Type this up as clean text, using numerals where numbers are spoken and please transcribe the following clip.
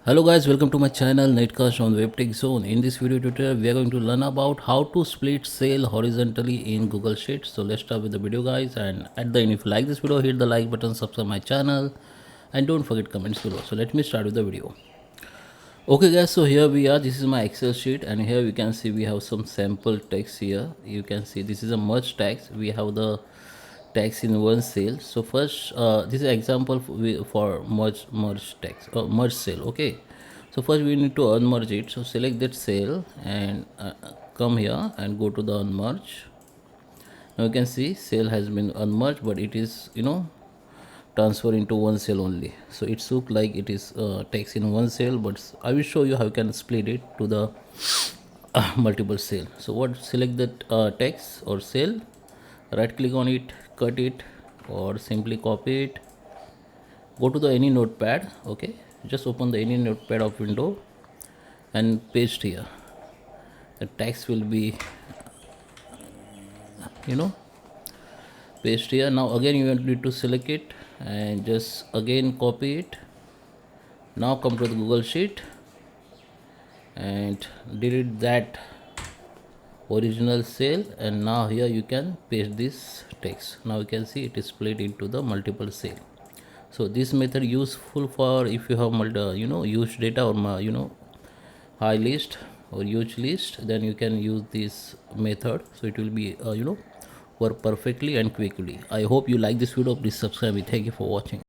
Hello guys, welcome to my channel Netcast on WebTech Zone. In this video tutorial, we are going to learn about how to split cell horizontally in Google Sheets. So let's start with the video guys, and at the end, if you like this video, hit the like button, subscribe my channel, and don't forget comments below. So let me start with the video. Okay guys, so here we are. This is my Excel sheet, and here we can see we have some sample text here. You can see this is a merge text. We have the text in one cell. So first, this is example for merge text merge cell. Okay, so first we need to unmerge it. So select that cell and come here and go to the unmerge. Now you can see cell has been unmerged, but it is transfer into one cell only. So it looks like it is text in one cell, but I will show you how you can split it to the multiple cell. So what, select that text or cell, right click on it, cut it, or simply copy it. Go to the any notepad. Okay, just open the any notepad of window and paste here. The text will be paste here. Now again you need to select it and just again copy it. Now come to the Google Sheet and delete that original cell, and now here you can paste this text. Now you can see it is split into the multiple cell. So this method useful for if you have huge data or high list or huge list, then you can use this method. So it will be work perfectly and quickly. I hope you like this video. Please subscribe me. Thank you for watching.